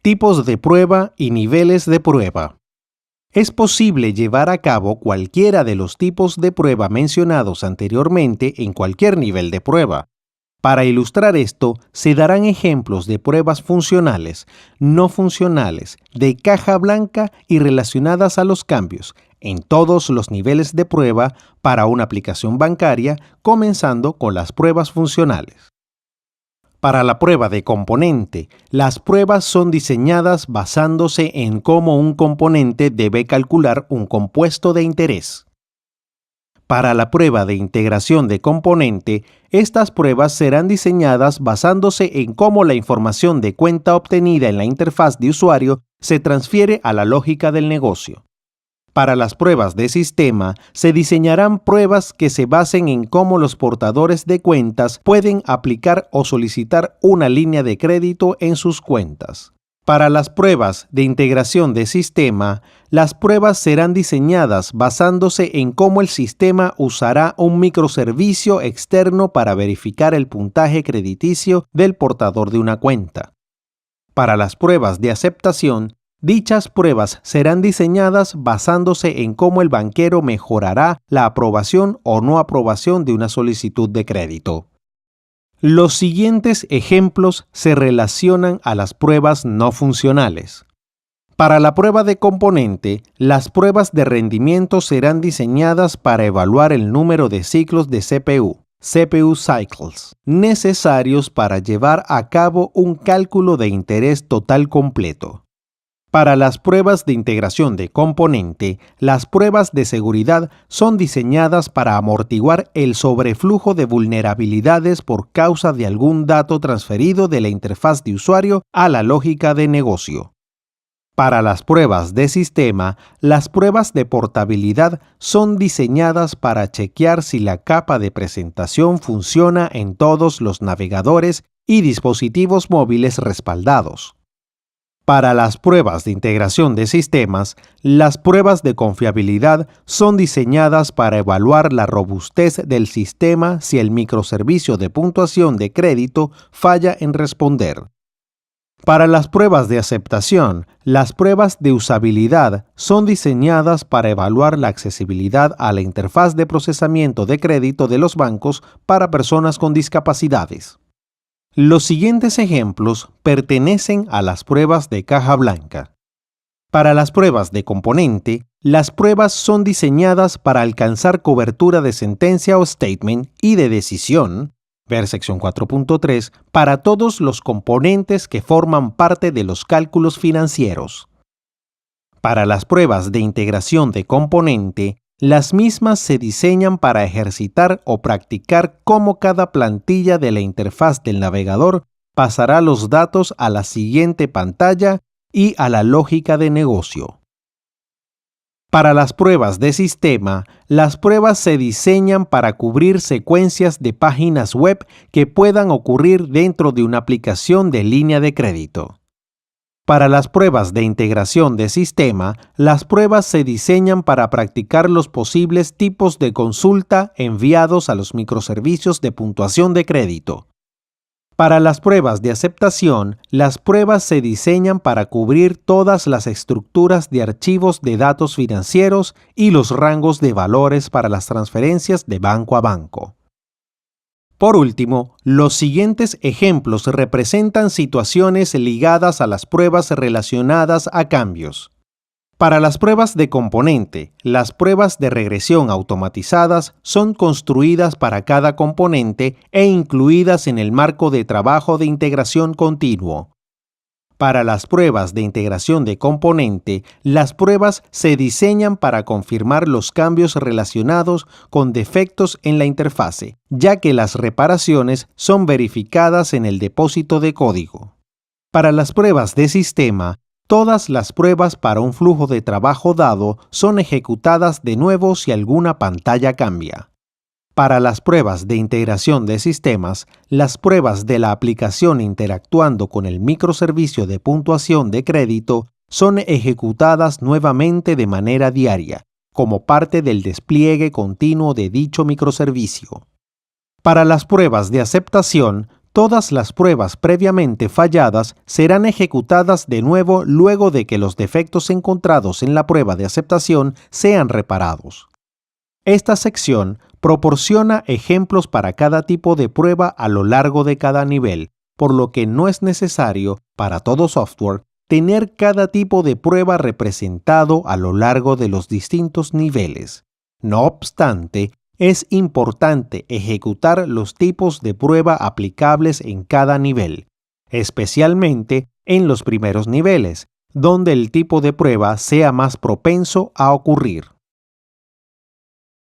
Tipos de prueba y niveles de prueba. Es posible llevar a cabo cualquiera de los tipos de prueba mencionados anteriormente en cualquier nivel de prueba. Para ilustrar esto, se darán ejemplos de pruebas funcionales, no funcionales, de caja blanca y relacionadas a los cambios, en todos los niveles de prueba para una aplicación bancaria, comenzando con las pruebas funcionales. Para la prueba de componente, las pruebas son diseñadas basándose en cómo un componente debe calcular un compuesto de interés. Para la prueba de integración de componente, estas pruebas serán diseñadas basándose en cómo la información de cuenta obtenida en la interfaz de usuario se transfiere a la lógica del negocio. Para las pruebas de sistema, se diseñarán pruebas que se basen en cómo los portadores de cuentas pueden aplicar o solicitar una línea de crédito en sus cuentas. Para las pruebas de integración de sistema, las pruebas serán diseñadas basándose en cómo el sistema usará un microservicio externo para verificar el puntaje crediticio del portador de una cuenta. Para las pruebas de aceptación, dichas pruebas serán diseñadas basándose en cómo el banquero mejorará la aprobación o no aprobación de una solicitud de crédito. Los siguientes ejemplos se relacionan a las pruebas no funcionales. Para la prueba de componente, las pruebas de rendimiento serán diseñadas para evaluar el número de ciclos de CPU cycles, necesarios para llevar a cabo un cálculo de interés total completo. Para las pruebas de integración de componente, las pruebas de seguridad son diseñadas para amortiguar el sobreflujo de vulnerabilidades por causa de algún dato transferido de la interfaz de usuario a la lógica de negocio. Para las pruebas de sistema, las pruebas de portabilidad son diseñadas para chequear si la capa de presentación funciona en todos los navegadores y dispositivos móviles respaldados. Para las pruebas de integración de sistemas, las pruebas de confiabilidad son diseñadas para evaluar la robustez del sistema si el microservicio de puntuación de crédito falla en responder. Para las pruebas de aceptación, las pruebas de usabilidad son diseñadas para evaluar la accesibilidad a la interfaz de procesamiento de crédito de los bancos para personas con discapacidades. Los siguientes ejemplos pertenecen a las pruebas de caja blanca. Para las pruebas de componente, las pruebas son diseñadas para alcanzar cobertura de sentencia o statement y de decisión, ver sección 4.3, para todos los componentes que forman parte de los cálculos financieros. Para las pruebas de integración de componente, las mismas se diseñan para ejercitar o practicar cómo cada plantilla de la interfaz del navegador pasará los datos a la siguiente pantalla y a la lógica de negocio. Para las pruebas de sistema, las pruebas se diseñan para cubrir secuencias de páginas web que puedan ocurrir dentro de una aplicación de línea de crédito. Para las pruebas de integración de sistema, las pruebas se diseñan para practicar los posibles tipos de consulta enviados a los microservicios de puntuación de crédito. Para las pruebas de aceptación, las pruebas se diseñan para cubrir todas las estructuras de archivos de datos financieros y los rangos de valores para las transferencias de banco a banco. Por último, los siguientes ejemplos representan situaciones ligadas a las pruebas relacionadas a cambios. Para las pruebas de componente, las pruebas de regresión automatizadas son construidas para cada componente e incluidas en el marco de trabajo de integración continuo. Para las pruebas de integración de componente, las pruebas se diseñan para confirmar los cambios relacionados con defectos en la interfase, ya que las reparaciones son verificadas en el depósito de código. Para las pruebas de sistema, todas las pruebas para un flujo de trabajo dado son ejecutadas de nuevo si alguna pantalla cambia. Para las pruebas de integración de sistemas, las pruebas de la aplicación interactuando con el microservicio de puntuación de crédito son ejecutadas nuevamente de manera diaria, como parte del despliegue continuo de dicho microservicio. Para las pruebas de aceptación, Todas las pruebas previamente falladas serán ejecutadas de nuevo luego de que los defectos encontrados en la prueba de aceptación sean reparados. Esta sección proporciona ejemplos para cada tipo de prueba a lo largo de cada nivel, por lo que no es necesario, para todo software, tener cada tipo de prueba representado a lo largo de los distintos niveles. No obstante, es importante ejecutar los tipos de prueba aplicables en cada nivel, especialmente en los primeros niveles, donde el tipo de prueba sea más propenso a ocurrir.